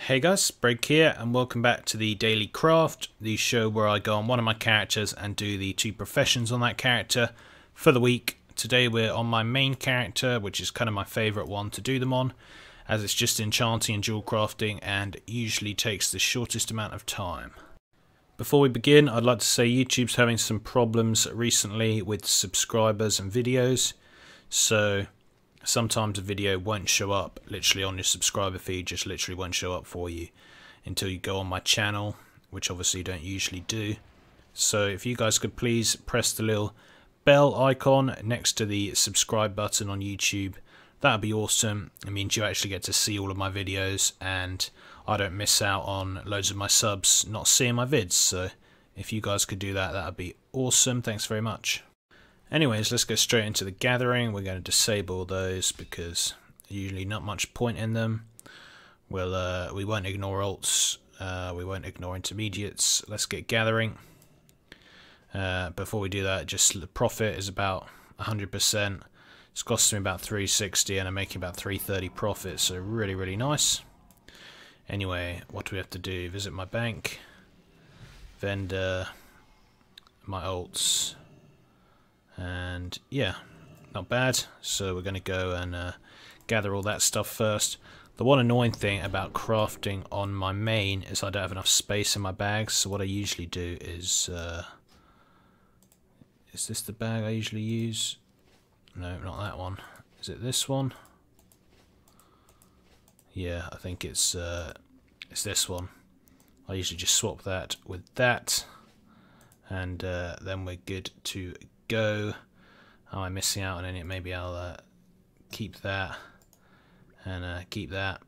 Hey guys, Break here and welcome back to the Daily Craft, the show where I go on one of my characters and do the two professions on that character for the week. Today we're on my main character, which is kind of my favourite one to do them on, as it's just enchanting and jewel crafting and usually takes the shortest amount of time. Before we begin, I'd like to say YouTube's having some problems recently with subscribers and videos, so sometimes a video won't show up literally on your subscriber feed, just literally won't show up for you until you go on my channel, which obviously you don't usually do. So if you guys could please press the little bell icon next to the subscribe button on YouTube, that would be awesome. It means you actually get to see all of my videos and I don't miss out on loads of my subs not seeing my vids. So if you guys could do that, that would be awesome. Thanks very much. Anyways, let's go straight into the gathering. We're going to disable those because usually not much point in them. We won't ignore ults. We won't ignore intermediates. Let's get gathering. Before we do that, just the profit is about 100%. It's costing me about 360 and I'm making about 330 profit, so really nice. Anyway, what do we have to do? Visit my bank, vendor, my ults. And yeah, not bad. So we're going to go and gather all that stuff first. The one annoying thing about crafting on my main is I don't have enough space in my bags. So what I usually do is this the bag I usually use? No, not that one. Is it this one? Yeah, I think it's this one. I usually just swap that with that, and then we're good to go. Am I missing out on any? Maybe I'll keep that and keep that,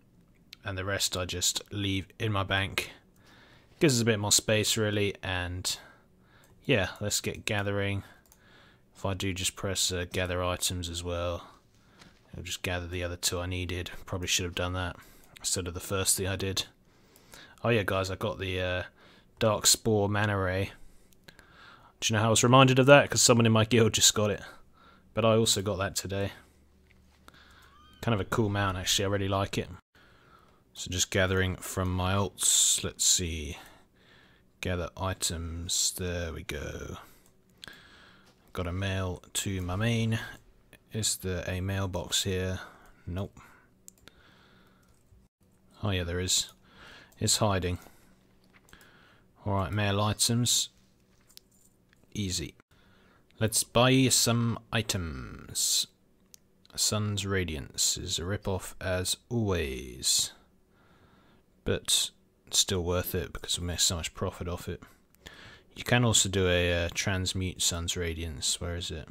and the rest I just leave in my bank. Gives us a bit more space really, and yeah, let's get gathering. If I do just press gather items as well, it'll just gather the other two I needed. Probably should have done that instead of the first thing I did. Oh yeah guys, I got the Dark Spore Mana Ray. Do you know how I was reminded of that? Because someone in my guild just got it. But I also got that today. Kind of a cool mount actually, I really like it. So just gathering from my ults. Let's see. Gather items. There we go. Got a mail to my main. Is there a mailbox here? Nope. Oh yeah, there is. It's hiding. Alright, mail items. Easy. Let's buy some items. Sun's Radiance is a rip-off as always, but still worth it because we make so much profit off it. You can also do a transmute Sun's Radiance. Where is it?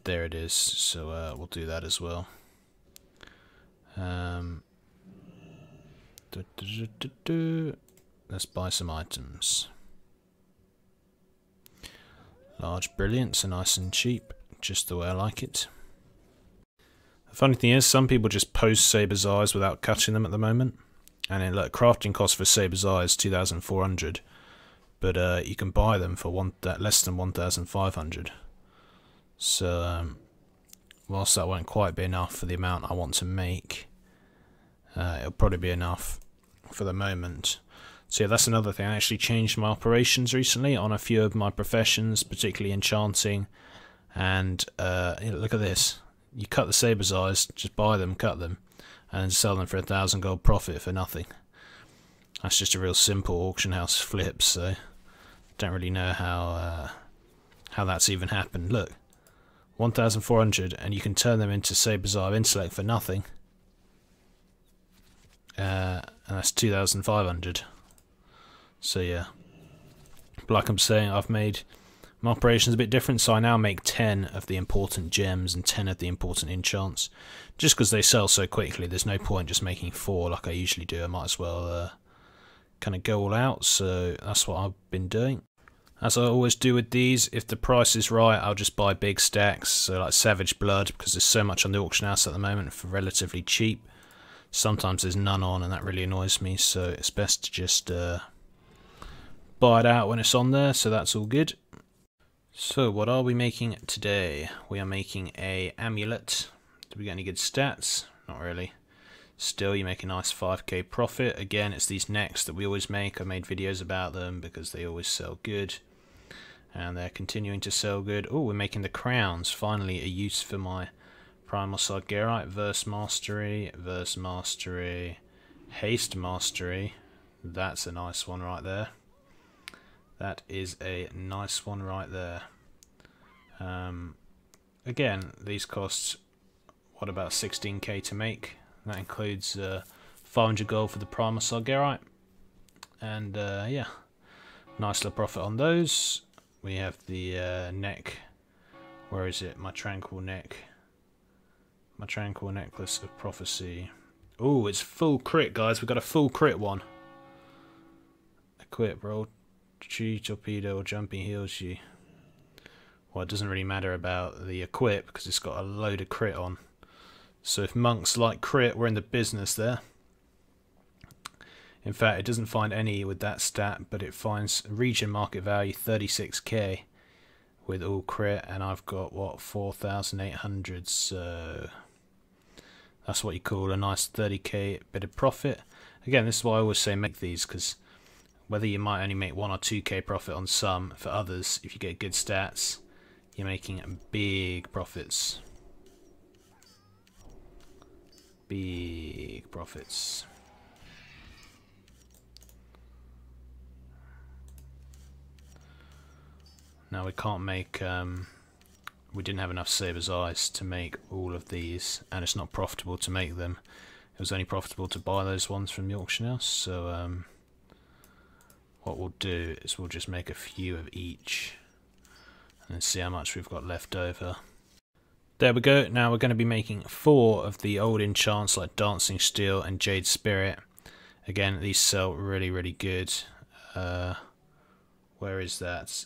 There it is. So we'll do that as well. Let's buy some items. Large Brilliance are nice and cheap, just the way I like it. The funny thing is, some people just post Sabers Eyes without cutting them at the moment. And look, crafting cost for Sabers Eyes 2,400, but you can buy them for less than 1,500. So whilst that won't quite be enough for the amount I want to make, it'll probably be enough for the moment. So yeah, that's another thing. I actually changed my operations recently on a few of my professions, particularly enchanting. And look at this. You cut the Sabers Eyes, just buy them, cut them, and sell them for 1,000 gold profit for nothing. That's just a real simple auction house flip, so don't really know how that's even happened. Look, 1,400, and you can turn them into Sabers Eye Intellect for nothing. And that's 2,500. So yeah, but like I'm saying, I've made my operations a bit different, so I now make 10 of the important gems and 10 of the important enchants. Just because they sell so quickly, there's no point just making 4 like I usually do. I might as well kind of go all out, so that's what I've been doing. As I always do with these, if the price is right, I'll just buy big stacks, so like Savage Blood, because there's so much on the auction house at the moment for relatively cheap. Sometimes there's none on, and that really annoys me, so it's best to just buy it out when it's on there, so that's all good. So what are we making today? We are making a amulet. Do we get any good stats? Not really. Still, you make a nice 5k profit. Again, it's these necks that we always make. I made videos about them because they always sell good. And they're continuing to sell good. Oh, we're making the crowns. Finally, a use for my Primal Sargerite. Verse Mastery, Haste Mastery. That's a nice one right there. That is a nice one right there. Again, these cost, what, about 16k to make. That includes 500 gold for the Primal Sargerite. And yeah, nice little profit on those. We have the neck. Where is it? My Tranquil Neck. My Tranquil Necklace of Prophecy. Oh, it's full crit, guys. We've got a full crit one. Equip, roll, Chi, Torpedo, or Jumping heals you. Well, it doesn't really matter about the equip because it's got a load of crit on. So if monks like crit, we're in the business there. In fact, it doesn't find any with that stat, but it finds region market value 36k with all crit, and I've got, what, 4,800, so that's what you call a nice 30k bit of profit. Again, this is why I always say make these, because whether you might only make 1 or 2k profit on some, for others, if you get good stats, you're making big profits. Big profits. Now we can't make, we didn't have enough Sabers eyes to make all of these, and it's not profitable to make them. It was only profitable to buy those ones from the auction house, so what we'll do is we'll just make a few of each and see how much we've got left over. There we go. Now we're going to be making 4 of the old enchants like Dancing Steel and Jade Spirit. Again, these sell really, really good. Where is that?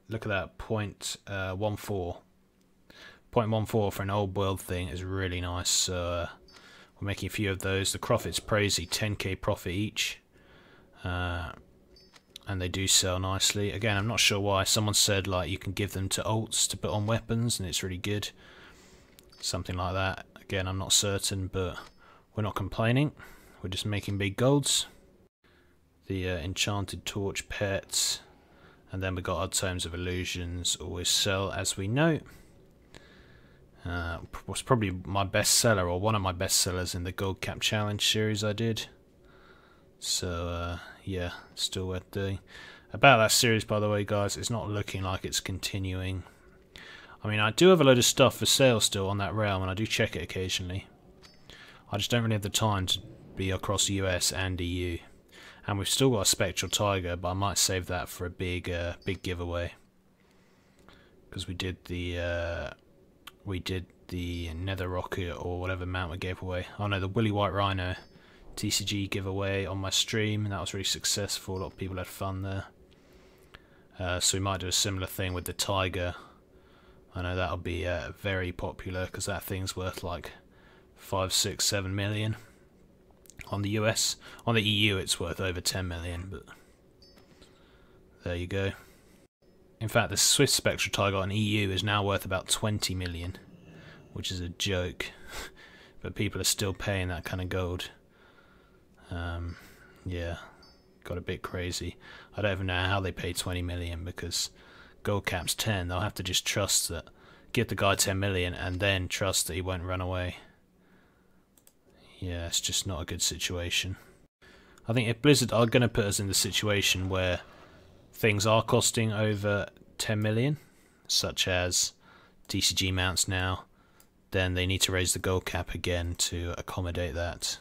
Look at that, 0.14. 0.14 for an old world thing is really nice. So we're making a few of those. The profit's crazy, 10k profit each. And they do sell nicely. Again, I'm not sure why. Someone said like you can give them to alts to put on weapons and it's really good. Something like that. Again, I'm not certain, but we're not complaining. We're just making big golds. The Enchanted Torch pets. And then we got our Tomes of Illusions, always sell as we know. Was probably my best seller, or one of my best sellers in the Gold Cap Challenge series I did. So yeah, still worth doing. About that series, by the way, guys, it's not looking like it's continuing. I mean, I do have a load of stuff for sale still on that realm, and I do check it occasionally. I just don't really have the time to be across the US and EU. And we've still got a Spectral Tiger, but I might save that for a big giveaway. Because we did the Nether Rocket or whatever mount we gave away. Oh no, the Willy White Rhino TCG giveaway on my stream, and that was really successful. A lot of people had fun there. So we might do a similar thing with the Tiger. I know that'll be very popular because that thing's worth like 5, 6, 7 million. On the US, on the EU it's worth over 10 million, but there you go. In fact, the Swift Spectral Tiger on EU is now worth about 20 million, which is a joke. But people are still paying that kind of gold. Yeah, got a bit crazy. I don't even know how they pay 20 million because gold cap's 10. They'll have to just trust that, give the guy 10 million and then trust that he won't run away. Yeah, it's just not a good situation. I think if Blizzard are going to put us in the situation where things are costing over 10 million, such as TCG mounts now, then they need to raise the gold cap again to accommodate that.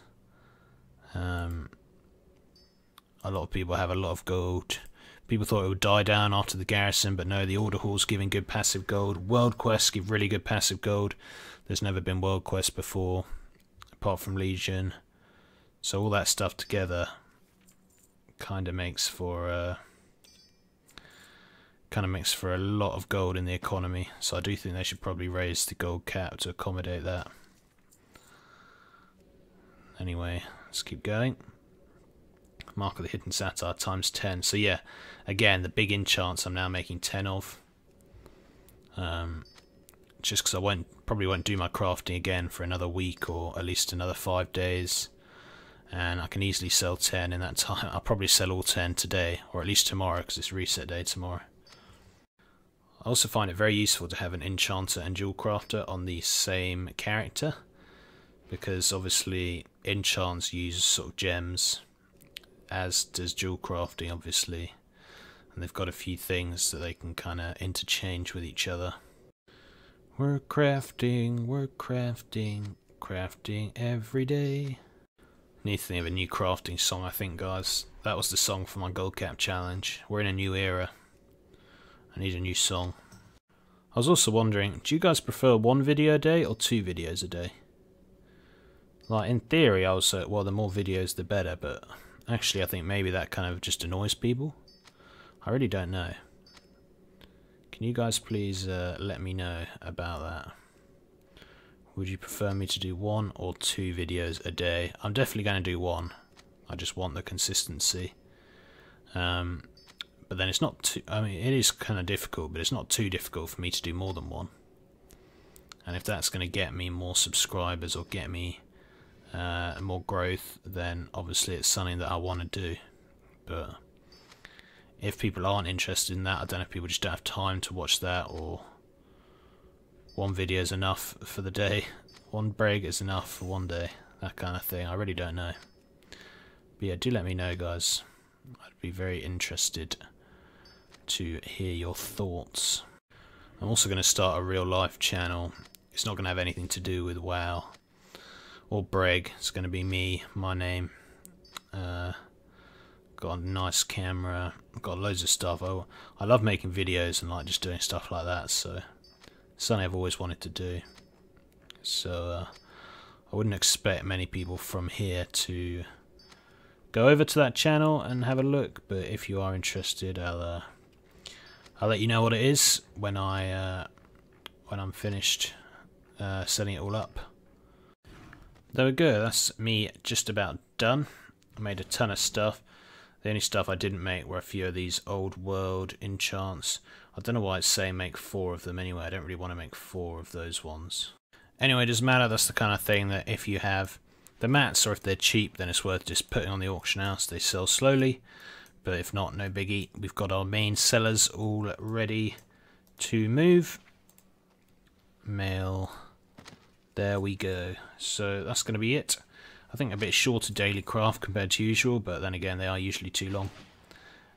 A lot of people have a lot of gold. People thought it would die down after the garrison, but no, the Order Hall's giving good passive gold. World Quests give really good passive gold. There's never been World Quests before, apart from Legion. So all that stuff together kind of makes for a lot of gold in the economy. So I do think they should probably raise the gold cap to accommodate that. Anyway, let's keep going. Mark of the Hidden Satire times 10. So yeah, again, the big enchants I'm now making 10 of. just because I probably won't do my crafting again for another week or at least another 5 days, and I can easily sell 10 in that time. I'll probably sell all 10 today, or at least tomorrow, because it's reset day tomorrow. I also find it very useful to have an enchanter and jewel crafter on the same character, because obviously enchants use sort of gems, as does jewel crafting obviously, and they've got a few things that they can kind of interchange with each other. We're crafting, crafting every day. Need to think of a new crafting song, I think, guys. That was the song for my gold cap challenge. We're in a new era. I need a new song. I was also wondering, do you guys prefer 1 video a day or 2 videos a day? Like, in theory, I would say, well, the more videos the better, but actually I think maybe that kind of just annoys people. I really don't know. Can you guys please let me know about that? Would you prefer me to do 1 or 2 videos a day? I'm definitely going to do 1. I just want the consistency. But then it's not too... I mean, it is kind of difficult, but it's not too difficult for me to do more than 1. And if that's going to get me more subscribers or get me more growth, then obviously it's something that I want to do. But if people aren't interested in that, I don't know if people just don't have time to watch that, or 1 video is enough for the day, 1 break is enough for 1 day, that kind of thing. I really don't know. But yeah, do let me know, guys. I'd be very interested to hear your thoughts. I'm also going to start a real life channel. It's not going to have anything to do with WoW or Breg. It's going to be me, my name. Got a nice camera, got loads of stuff. I love making videos and like just doing stuff like that, so it's something I've always wanted to do. So I wouldn't expect many people from here to go over to that channel and have a look, but if you are interested, I'll let you know what it is when I'm finished setting it all up. There we go, that's me just about done. I made a ton of stuff. The only stuff I didn't make were a few of these old world enchants. I don't know why it's saying make 4 of them anyway. I don't really want to make 4 of those ones. Anyway, it doesn't matter. That's the kind of thing that if you have the mats, or if they're cheap, then it's worth just putting on the auction house. They sell slowly, but if not, no biggie. We've got our main sellers all ready to move. Mail. There we go. So that's going to be it. I think a bit shorter daily craft compared to usual, but then again, they are usually too long.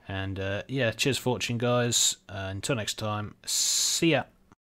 And yeah, cheers for watching, guys. Until next time, see ya.